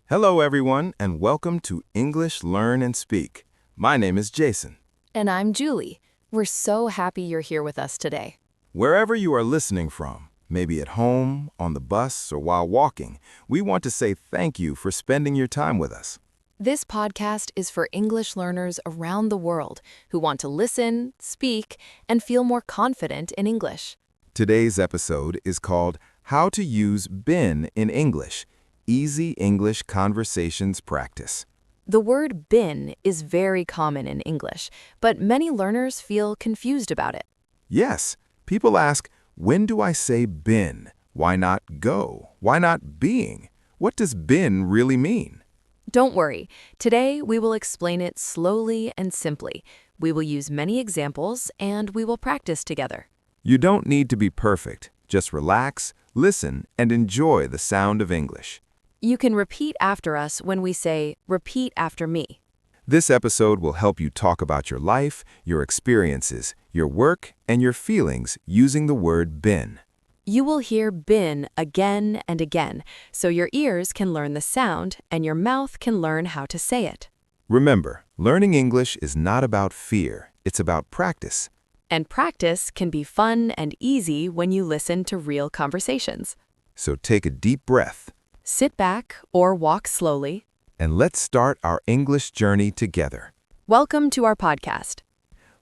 Hello, everyone, and welcome to English Learn and Speak. My name is Jason. And I'm Julie. We're so happy you're here with us today. Wherever you are listening from, maybe at home, on the bus, or while walking, we want to say thank you for spending your time with us. This podcast is for English learners around the world who want to listen, speak, and feel more confident in English. Today's episode is called How to Use Been in English, Easy English Conversations Practice. The word been is very common in English, but many learners feel confused about it. Yes, people ask, when do I say been? Why not go? Why not being? What does been really mean? Don't worry. Today, we will explain it slowly and simply. We will use many examples, and we will practice together. You don't need to be perfect. Just relax, listen, and enjoy the sound of English. You can repeat after us when we say, repeat after me. This episode will help you talk about your life, your experiences, your work, and your feelings using the word been. You will hear been again and again, so your ears can learn the sound and your mouth can learn how to say it. Remember, learning English is not about fear, it's about practice. And practice can be fun and easy when you listen to real conversations. So take a deep breath, Sit back or walk slowly. and let's start our English journey together. Welcome to our podcast.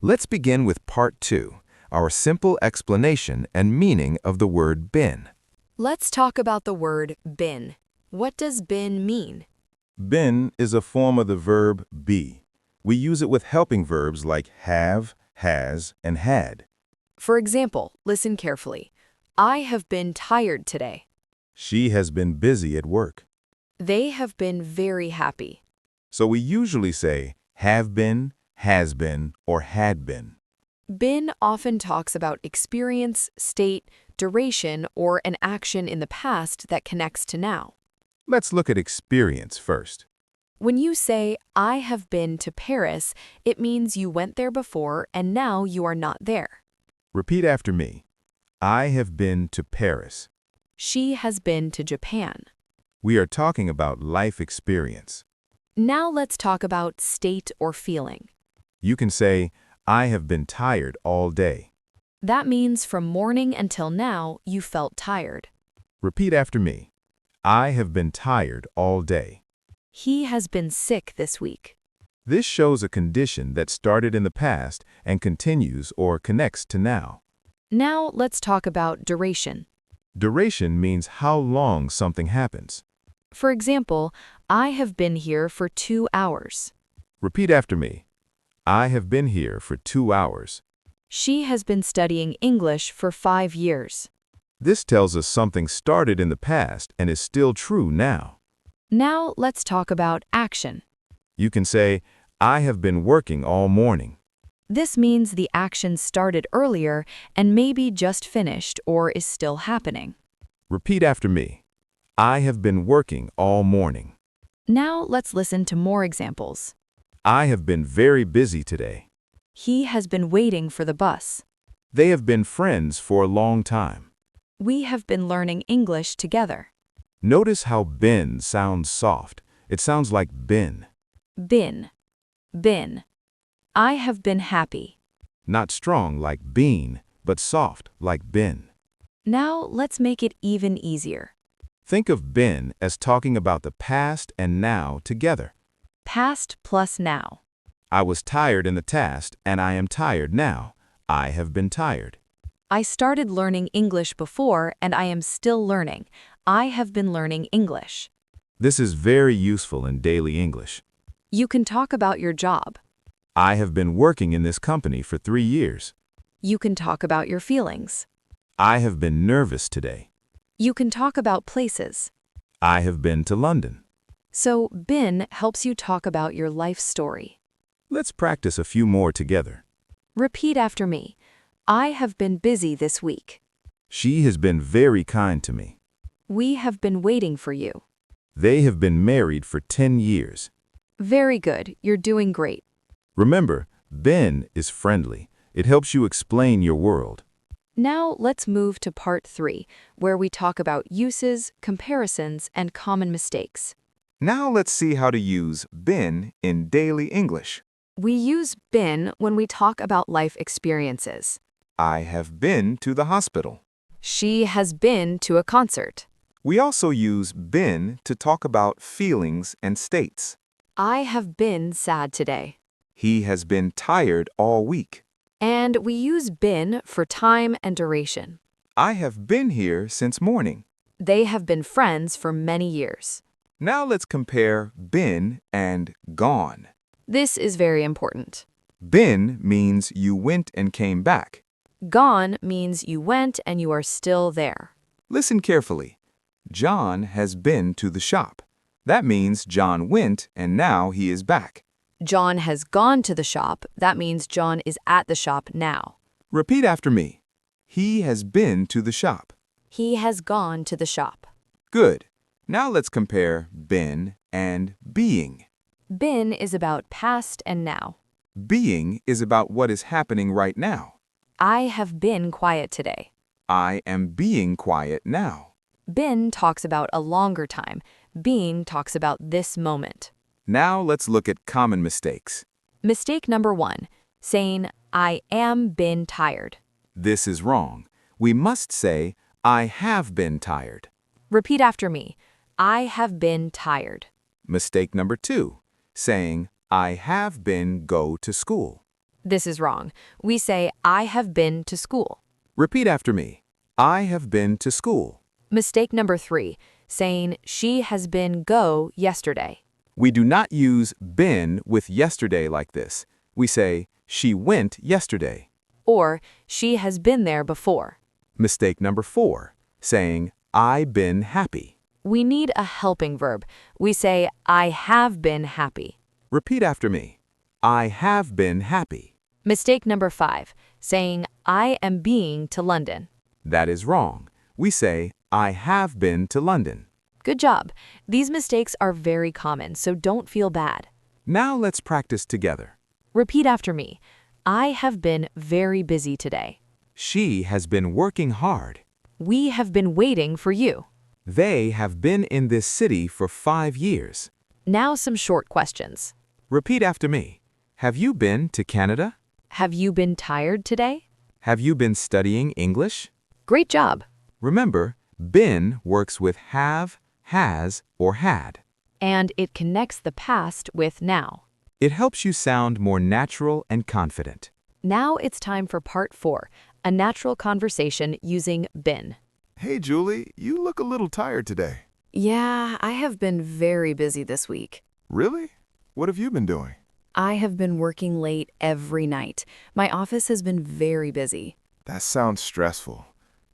Let's begin with part 2, our simple explanation and meaning of the word been. Let's talk about the word been. What does been mean? Been is a form of the verb be. We use it with helping verbs like have, has, and had. For example, listen carefully. I have been tired today. She has been busy at work. They have been very happy. So we usually say have been, has been, or had been. Been often talks about experience, state, duration, or an action in the past that connects to now. Let's look at experience first. When you say, I have been to Paris, it means you went there before and now you are not there. Repeat after me. I have been to Paris. She has been to Japan. We are talking about life experience. Now let's talk about state or feeling. You can say, I have been tired all day. That means from morning until now, you felt tired. Repeat after me. I have been tired all day. He has been sick this week. This shows a condition that started in the past and continues or connects to now. Now let's talk about duration. Duration means how long something happens. For example, I have been here for 2 hours. Repeat after me. I have been here for 2 hours. She has been studying English for 5 years. This tells us something started in the past and is still true now. Now let's talk about action. You can say, I have been working all morning. This means the action started earlier and maybe just finished or is still happening. Repeat after me. I have been working all morning. Now let's listen to more examples. I have been very busy today. He has been waiting for the bus. They have been friends for a long time. We have been learning English together. Notice how been sounds soft. It sounds like been. Been. Been. I have been happy. Not strong like been, but soft like been. Now let's make it even easier. Think of been as talking about the past and now together. Past plus now. I was tired in the past and I am tired now. I have been tired. I started learning English before and I am still learning. I have been learning English. This is very useful in daily English. You can talk about your job. I have been working in this company for 3 years. You can talk about your feelings. I have been nervous today. You can talk about places. I have been to London. So, been helps you talk about your life story. Let's practice a few more together. Repeat after me. I have been busy this week. She has been very kind to me. We have been waiting for you. They have been married for 10 years. Very good. You're doing great. Remember, been is friendly. It helps you explain your world. Now let's move to part 3, where we talk about uses, comparisons, and common mistakes. Now let's see how to use been in daily English. We use been when we talk about life experiences. I have been to the hospital. She has been to a concert. We also use been to talk about feelings and states. I have been sad today. He has been tired all week. And we use been for time and duration. I have been here since morning. They have been friends for many years. Now let's compare been and gone. This is very important. Been means you went and came back. Gone means you went and you are still there. Listen carefully. John has been to the shop. That means John went and now he is back. John has gone to the shop. That means John is at the shop now. Repeat after me. He has been to the shop. He has gone to the shop. Good. Now let's compare been and being. Been is about past and now. Being is about what is happening right now. I have been quiet today. I am being quiet now. Been talks about a longer time. Being talks about this moment. Now let's look at common mistakes. Mistake number 1, saying, I am been tired. This is wrong. We must say, I have been tired. Repeat after me. I have been tired. Mistake number 2, saying, I have been go to school. This is wrong. We say, I have been to school. Repeat after me. I have been to school. Mistake number 3, saying, she has been go yesterday. We do not use been with yesterday like this. We say, she went yesterday. Or, she has been there before. Mistake number 4, saying, I been happy. We need a helping verb. We say, I have been happy. Repeat after me. I have been happy. Mistake number 5, saying, I am being to London. That is wrong. We say, I have been to London. Good job. These mistakes are very common, so don't feel bad. Now let's practice together. Repeat after me. I have been very busy today. She has been working hard. We have been waiting for you. They have been in this city for 5 years. Now some short questions. Repeat after me. Have you been to Canada? Have you been tired today? Have you been studying English? Great job. Remember, been works with have, has, or had. And it connects the past with now. It helps you sound more natural and confident. Now it's time for part 4, a natural conversation using been. Hey, Julie, you look a little tired today. Yeah, I have been very busy this week. Really? What have you been doing? I have been working late every night. My office has been very busy. That sounds stressful.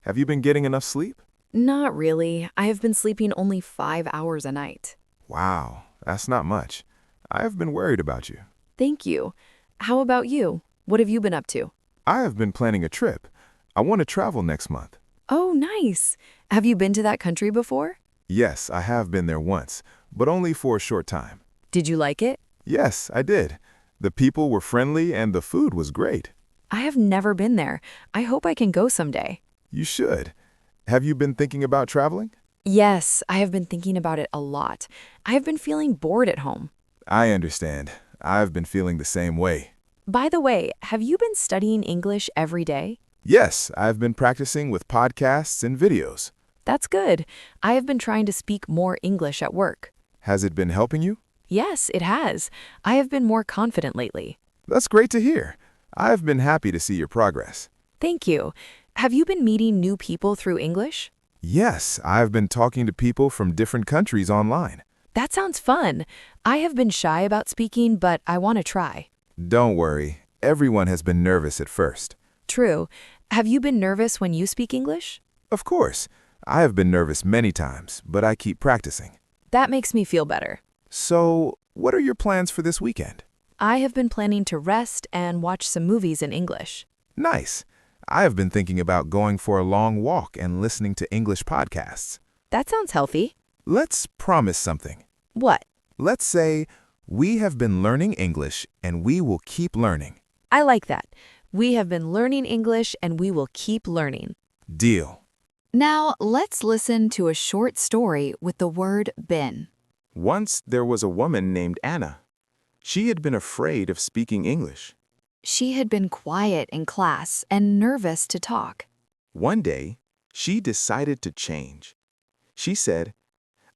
Have you been getting enough sleep? Not really. I have been sleeping only 5 hours a night. Wow, that's not much. I have been worried about you. Thank you. How about you? What have you been up to? I have been planning a trip. I want to travel next month. Oh, nice. Have you been to that country before? Yes, I have been there once, but only for a short time. Did you like it? Yes, I did. The people were friendly and the food was great. I have never been there. I hope I can go someday. You should. Have you been thinking about traveling? Yes, I have been thinking about it a lot. I have been feeling bored at home. I understand. I've been feeling the same way. By the way, have you been studying English every day? Yes, I've been practicing with podcasts and videos. That's good. I have been trying to speak more English at work. Has it been helping you? Yes, it has. I have been more confident lately. That's great to hear. I've been happy to see your progress. Thank you. Have you been meeting new people through English? Yes, I've been talking to people from different countries online. That sounds fun. I have been shy about speaking, but I want to try. Don't worry. Everyone has been nervous at first. True. Have you been nervous when you speak English? Of course. I have been nervous many times, but I keep practicing. That makes me feel better. So, what are your plans for this weekend? I have been planning to rest and watch some movies in English. Nice. I have been thinking about going for a long walk and listening to English podcasts. That sounds healthy. Let's promise something. What? Let's say, we have been learning English and we will keep learning. I like that. We have been learning English and we will keep learning. Deal. Now, let's listen to a short story with the word been. Once there was a woman named Anna. She had been afraid of speaking English. She had been quiet in class and nervous to talk. One day, she decided to change. She said,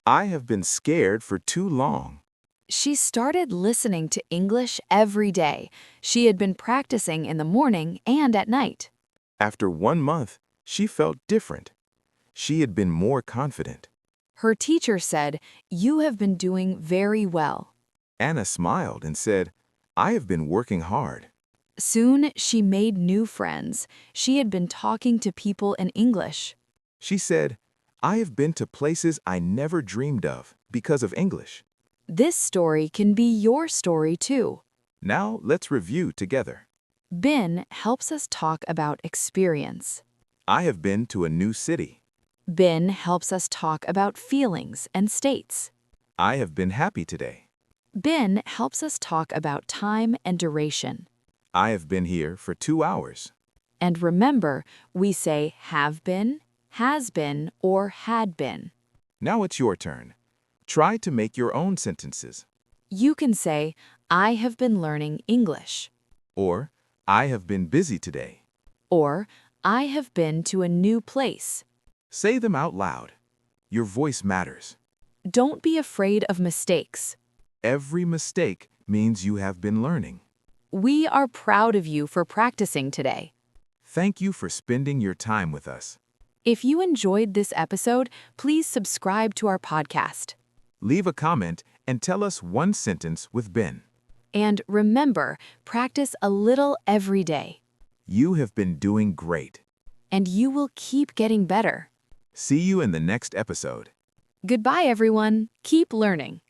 "I have been scared for too long." She started listening to English every day. She had been practicing in the morning and at night. After 1 month, she felt different. She had been more confident. Her teacher said, "You have been doing very well." Anna smiled and said, "I have been working hard." Soon, she made new friends. She had been talking to people in English. She said, "I have been to places I never dreamed of because of English." This story can be your story too. Now let's review together. Been helps us talk about experience. I have been to a new city. Been helps us talk about feelings and states. I have been happy today. Been helps us talk about time and duration. I have been here for 2 hours. And remember, we say have been, has been, or had been. Now it's your turn. Try to make your own sentences. You can say, I have been learning English. Or, I have been busy today. Or, I have been to a new place. Say them out loud. Your voice matters. Don't be afraid of mistakes. Every mistake means you have been learning. We are proud of you for practicing today. Thank you for spending your time with us. If you enjoyed this episode, please subscribe to our podcast. Leave a comment and tell us one sentence with Ben. And remember, practice a little every day. You have been doing great. And you will keep getting better. See you in the next episode. Goodbye, everyone. Keep learning.